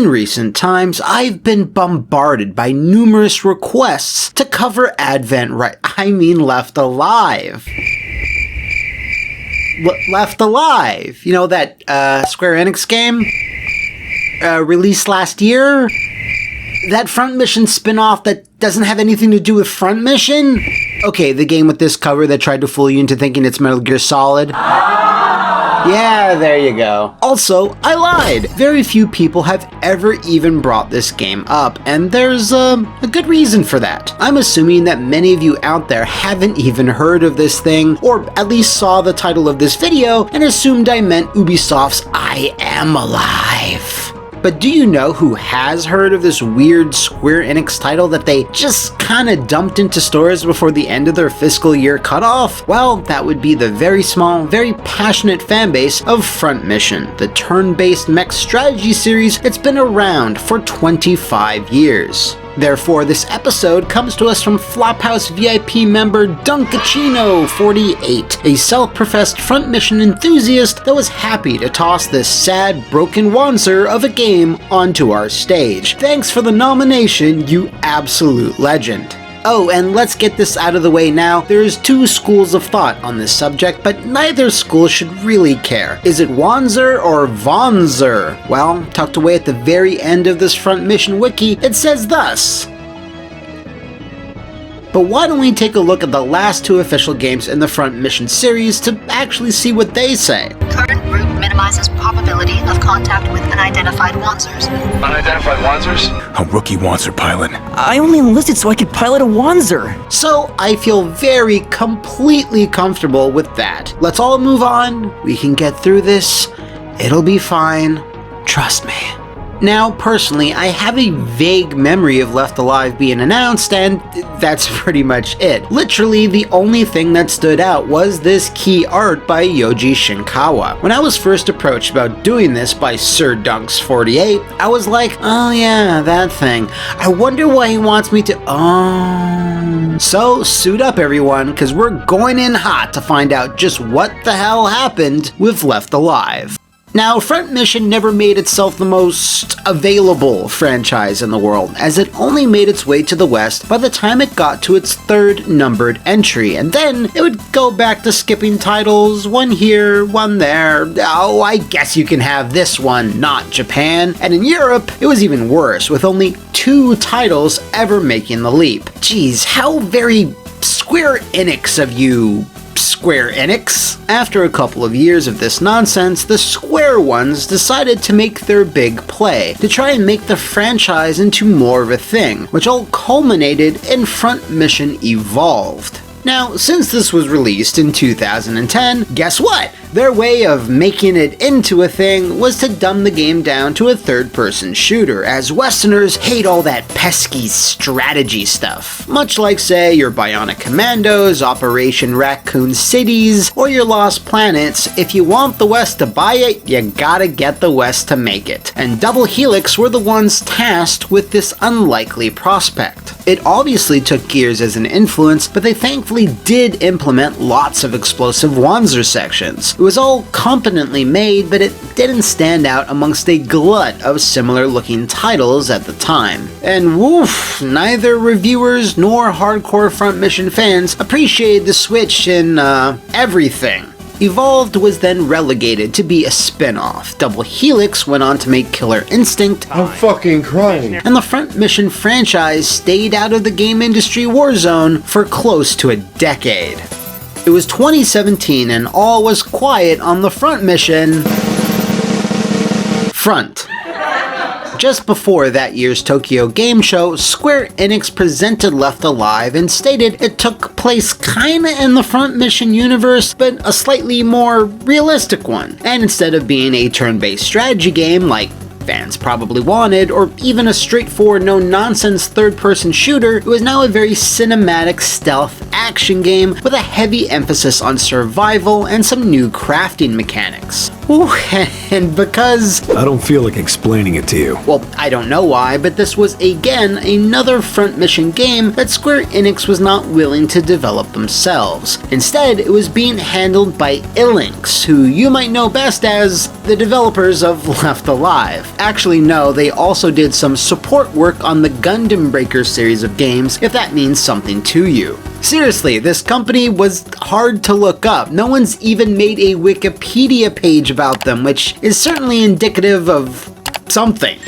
In recent times, I've been bombarded by numerous requests to cover Left Alive. Left Alive! You know that, Square Enix game? Released last year? That Front Mission spin-off that doesn't have anything to do with Front Mission? Okay, the game with this cover that tried to fool you into thinking it's Metal Gear Solid. Yeah, there you go. Also, I lied! Very few people have ever even brought this game up, and there's a good reason for that. I'm assuming that many of you out there haven't even heard of this thing, or at least saw the title of this video and assumed I meant Ubisoft's I Am Alive. But do you know who has heard of this weird Square Enix title that they just kinda dumped into stores before the end of their fiscal year cutoff? Well, that would be the very small, very passionate fanbase of Front Mission, the turn-based mech strategy series that's been around for 25 years. Therefore, this episode comes to us from Flophouse VIP member Dunkachino48, a self-professed Front Mission enthusiast that was happy to toss this sad, broken wanzer of a game onto our stage. Thanks for the nomination, you absolute legend. Oh, and let's get this out of the way now. There's two schools of thought on this subject, but neither school should really care. Is it Wanzer or Vonzer? Well, tucked away at the very end of this Front Mission wiki, it says thus. But why don't we take a look at the last two official games in the Front Mission series to actually see what they say. Current route minimizes probability of contact with unidentified Wanzers. Unidentified Wanzers? A rookie Wanzer pilot. I only enlisted so I could pilot a Wanzer. So I feel completely comfortable with that. Let's all move on. We can get through this. It'll be fine. Trust me. Now, personally, I have a vague memory of Left Alive being announced, and that's pretty much it. Literally, the only thing that stood out was this key art by Yoji Shinkawa. When I was first approached about doing this by Sir Dunks48, I was like, oh yeah, that thing. I wonder why he wants me to... So, suit up everyone, because we're going in hot to find out just what the hell happened with Left Alive. Now, Front Mission never made itself the most available franchise in the world, as it only made its way to the West by the time it got to its third numbered entry, and then it would go back to skipping titles, one here, one there. Oh, I guess you can have this one, not Japan. And in Europe, it was even worse, with only 2 titles ever making the leap. Geez, how very Square Enix of you, Square Enix. After a couple of years of this nonsense, the Square ones decided to make their big play, to try and make the franchise into more of a thing, which all culminated in Front Mission Evolved. Now, since this was released in 2010, guess what? Their way of making it into a thing was to dumb the game down to a third-person shooter, as Westerners hate all that pesky strategy stuff. Much like, say, your Bionic Commandos, Operation Raccoon Cities, or your Lost Planets, if you want the West to buy it, you gotta get the West to make it. And Double Helix were the ones tasked with this unlikely prospect. It obviously took Gears as an influence, but they thankfully did implement lots of explosive Wanzer sections. It was all competently made, but it didn't stand out amongst a glut of similar looking titles at the time. And woof, neither reviewers nor hardcore Front Mission fans appreciated the switch in, everything. Evolved was then relegated to be a spin-off. Double Helix went on to make Killer Instinct. I'm fucking crying. And the Front Mission franchise stayed out of the game industry war zone for close to a decade. It was 2017 and all was quiet on the Front Mission front. Just before that year's Tokyo Game Show, Square Enix presented Left Alive and stated it took place kinda in the Front Mission universe, but a slightly more realistic one. And instead of being a turn-based strategy game like fans probably wanted, or even a straightforward no-nonsense third-person shooter, it was now a very cinematic stealth action game with a heavy emphasis on survival and some new crafting mechanics. Ooh, and because... I don't feel like explaining it to you. Well, I don't know why, but this was again another front mission game that Square Enix was not willing to develop themselves. Instead, it was being handled by Ilinx, who you might know best as the developers of Left Alive. Actually, no, they also did some support work on the Gundam Breaker series of games, if that means something to you. Seriously, this company was hard to look up. No one's even made a Wikipedia page about them, which is certainly indicative of something.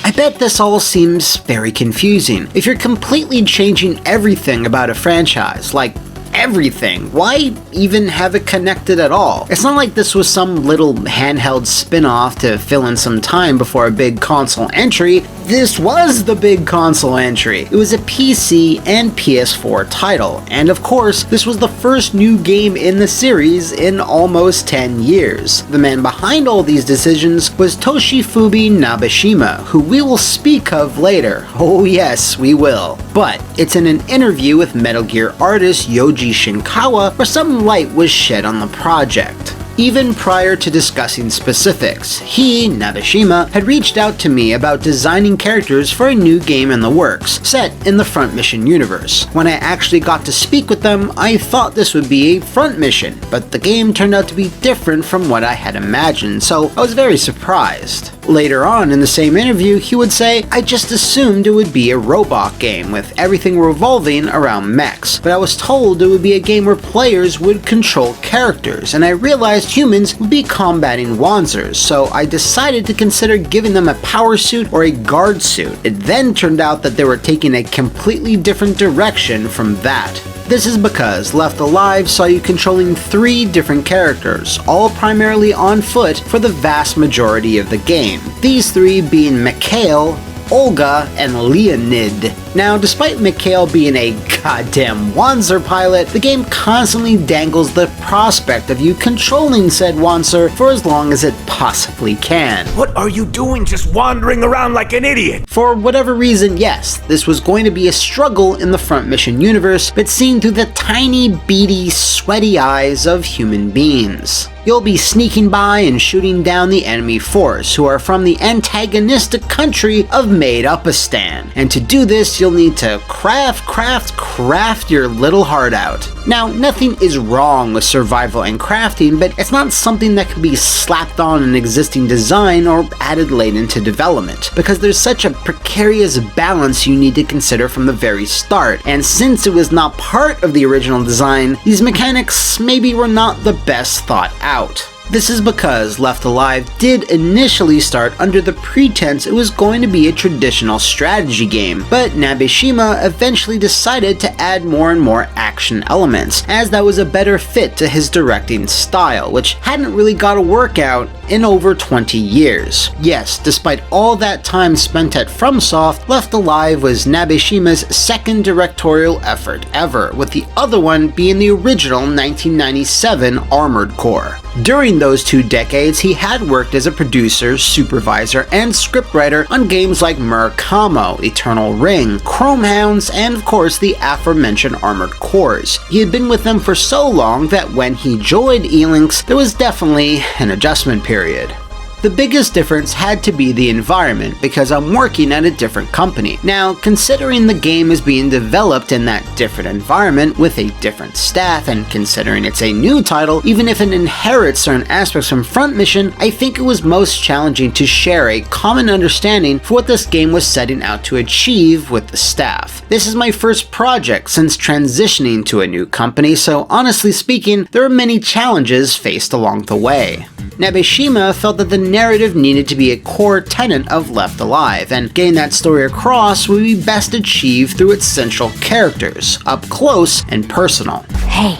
I bet this all seems very confusing. If you're completely changing everything about a franchise, like everything, why even have it connected at all? It's not like this was some little handheld spin-off to fill in some time before a big console entry. This was the big console entry. It was a PC and PS4 title, and of course, this was the first new game in the series in almost 10 years. The man behind all these decisions was Toshifubi Nabeshima, who we will speak of later. Oh yes, we will. But it's in an interview with Metal Gear artist Yoji Shinkawa where some light was shed on the project. Even prior to discussing specifics, he, Nabeshima, had reached out to me about designing characters for a new game in the works, set in the Front Mission universe. When I actually got to speak with them, I thought this would be a Front Mission, but the game turned out to be different from what I had imagined, so I was very surprised. Later on in the same interview, he would say, "I just assumed it would be a robot game with everything revolving around mechs, but I was told it would be a game where players would control characters, and I realized humans would be combating Wanzers, so I decided to consider giving them a power suit or a guard suit. It then turned out that they were taking a completely different direction from that." This is because Left Alive saw you controlling 3 different characters, all primarily on foot for the vast majority of the game. These 3 being Mikhail, Olga, and Leonid. Now, despite Mikhail being a goddamn Wanzer pilot, the game constantly dangles the prospect of you controlling said Wanzer for as long as it possibly can. What are you doing just wandering around like an idiot? For whatever reason, yes, this was going to be a struggle in the Front Mission universe, but seen through the tiny, beady, sweaty eyes of human beings. You'll be sneaking by and shooting down the enemy force, who are from the antagonistic country of Made-Upistan. And to do this, you'll need to craft your little heart out. Now, nothing is wrong with survival and crafting, but it's not something that can be slapped on an existing design or added late into development, because there's such a precarious balance you need to consider from the very start, and since it was not part of the original design, these mechanics maybe were not the best thought out. This is because Left Alive did initially start under the pretense it was going to be a traditional strategy game, but Nabeshima eventually decided to add more and more action elements, as that was a better fit to his directing style, which hadn't really got a workout in over 20 years. Yes, despite all that time spent at FromSoft, Left Alive was Nabeshima's second directorial effort ever, with the other one being the original 1997 Armored Core. During those 2 decades, he had worked as a producer, supervisor, and scriptwriter on games like Murakamo, Eternal Ring, Chromehounds, and of course the aforementioned Armored Cores. He had been with them for so long that when he joined Ilinx, there was definitely an adjustment period. The biggest difference had to be the environment, because I'm working at a different company. Now, considering the game is being developed in that different environment with a different staff, and considering it's a new title, even if it inherits certain aspects from Front Mission, I think it was most challenging to share a common understanding for what this game was setting out to achieve with the staff. This is my first project since transitioning to a new company, so honestly speaking, there are many challenges faced along the way. Nabeshima felt that the narrative needed to be a core tenet of Left Alive, and getting that story across would be best achieved through its central characters, up close and personal. Hey,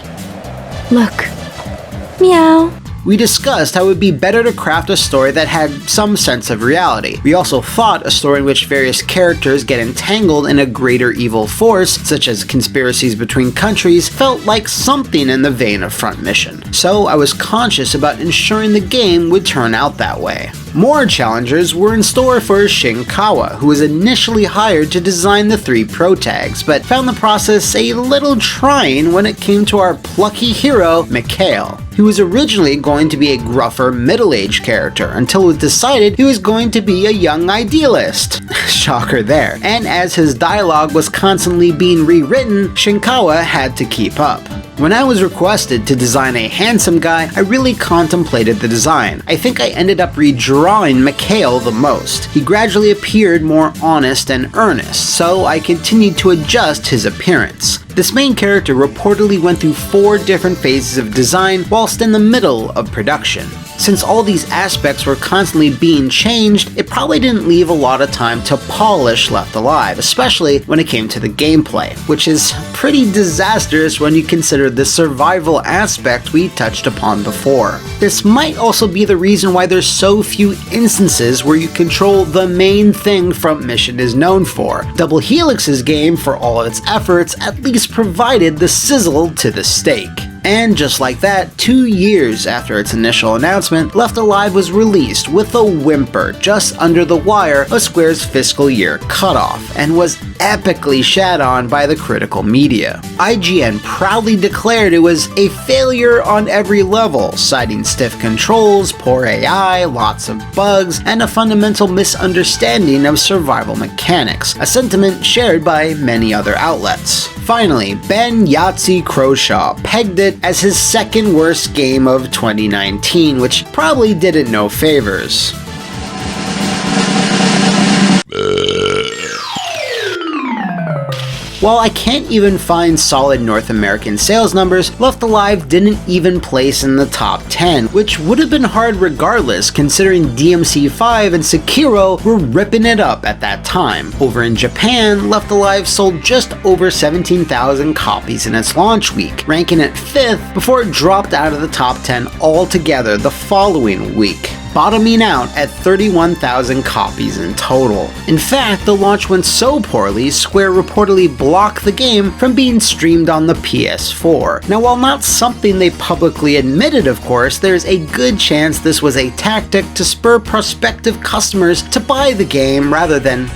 look. Meow. We discussed how it would be better to craft a story that had some sense of reality. We also thought a story in which various characters get entangled in a greater evil force, such as conspiracies between countries, felt like something in the vein of Front Mission. So I was conscious about ensuring the game would turn out that way. More challengers were in store for Shinkawa, who was initially hired to design the 3 protags, but found the process a little trying when it came to our plucky hero, Mikhail. He was originally going to be a gruffer middle-aged character until it was decided he was going to be a young idealist. Shocker there. And as his dialogue was constantly being rewritten, Shinkawa had to keep up. When I was requested to design a handsome guy, I really contemplated the design. I think I ended up redrawing Mikhail the most. He gradually appeared more honest and earnest, so I continued to adjust his appearance. This main character reportedly went through 4 different phases of design whilst in the middle of production. Since all these aspects were constantly being changed, it probably didn't leave a lot of time to polish Left Alive, especially when it came to the gameplay, which is pretty disastrous when you consider the survival aspect we touched upon before. This might also be the reason why there's so few instances where you control the main thing Front Mission is known for. Double Helix's game, for all of its efforts, at least provided the sizzle to the steak. And just like that, 2 years after its initial announcement, Left Alive was released with a whimper just under the wire of Square's fiscal year cutoff, and was epically shat on by the critical media. IGN proudly declared it was a failure on every level, citing stiff controls, poor AI, lots of bugs, and a fundamental misunderstanding of survival mechanics, a sentiment shared by many other outlets. Finally, Ben Yahtzee Croshaw pegged it as his second worst game of 2019, which probably did it no favors. While I can't even find solid North American sales numbers, Left Alive didn't even place in the top 10, which would have been hard regardless considering DMC5 and Sekiro were ripping it up at that time. Over in Japan, Left Alive sold just over 17,000 copies in its launch week, ranking at 5th before it dropped out of the top 10 altogether the following week, bottoming out at 31,000 copies in total. In fact, the launch went so poorly, Square reportedly blocked the game from being streamed on the PS4. Now, while not something they publicly admitted, of course, there's a good chance this was a tactic to spur prospective customers to buy the game rather than,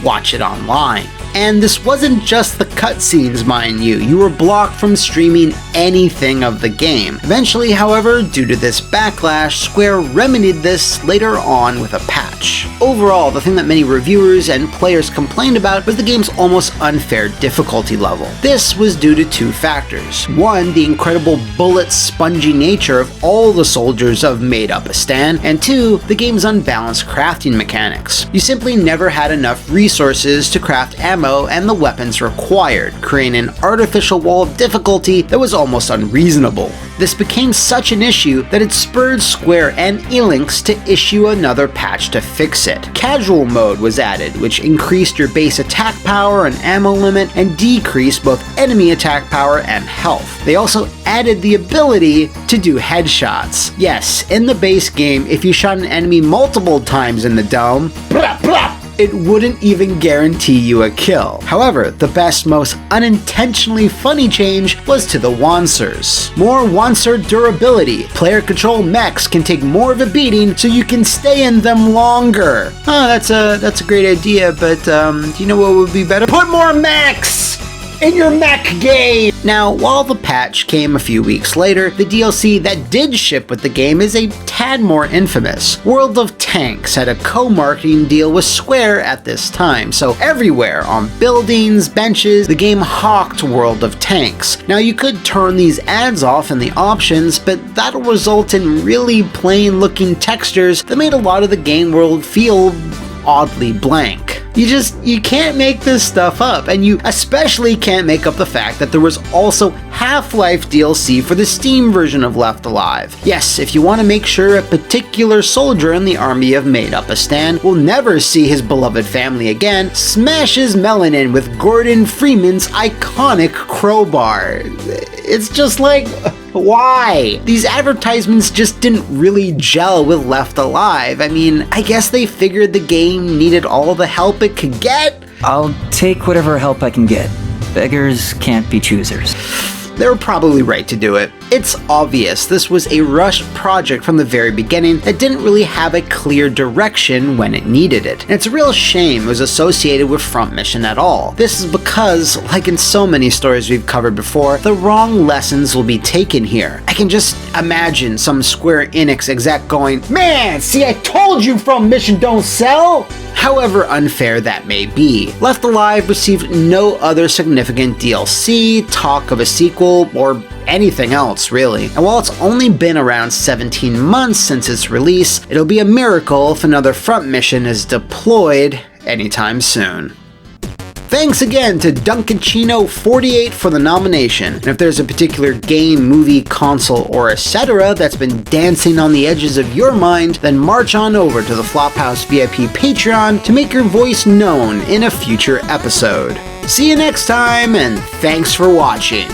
watch it online. And this wasn't just the cutscenes, mind you. You were blocked from streaming anything of the game. Eventually, however, due to this backlash, Square remedied this later on with a patch. Overall, the thing that many reviewers and players complained about was the game's almost unfair difficulty level. This was due to 2 factors. 1, the incredible bullet spongy nature of all the soldiers of Made Up a Stand, and 2, the game's unbalanced crafting mechanics. You simply never had enough resources to craft ammo and the weapons required, creating an artificial wall of difficulty that was almost unreasonable. This became such an issue that it spurred Square and Elinx to issue another patch to fix it. Casual mode was added, which increased your base attack power and ammo limit and decreased both enemy attack power and health. They also added the ability to do headshots. Yes, in the base game, if you shot an enemy multiple times in the dome, it wouldn't even guarantee you a kill. However, the best, most unintentionally funny change was to the Wansers. More Wanser durability. Player control mechs can take more of a beating so you can stay in them longer. Oh, that's a great idea, but do you know what would be better? Put more mechs in your mech game! Now, while the patch came a few weeks later, the DLC that did ship with the game is a tad more infamous. World of Tanks had a co-marketing deal with Square at this time, so everywhere, on buildings, benches, the game hawked World of Tanks. Now, you could turn these ads off in the options, but that'll result in really plain looking textures that made a lot of the game world feel oddly blank. You can't make this stuff up, and you especially can't make up the fact that there was also Half-Life DLC for the Steam version of Left Alive. Yes, if you want to make sure a particular soldier in the army of Made Up a Stand will never see his beloved family again, smash his melanin with Gordon Freeman's iconic crowbar. It's just like, why? These advertisements just didn't really gel with Left Alive. I mean, I guess they figured the game needed all the help it could get? I'll take whatever help I can get. Beggars can't be choosers. they were probably right to do it. It's obvious this was a rushed project from the very beginning that didn't really have a clear direction when it needed it. And it's a real shame it was associated with Front Mission at all. This is because, like in so many stories we've covered before, the wrong lessons will be taken here. I can just imagine some Square Enix exec going, "Man, see, I told you Front Mission don't sell!" However unfair that may be, Left Alive received no other significant DLC, talk of a sequel, or anything else really. And while it's only been around 17 months since its release, it'll be a miracle if another Front Mission is deployed anytime soon. Thanks again to Duncanchino48 for the nomination, and if there's a particular game, movie, console, or etc. that's been dancing on the edges of your mind, then march on over to the Flophouse VIP Patreon to make your voice known in a future episode. See you next time, and thanks for watching.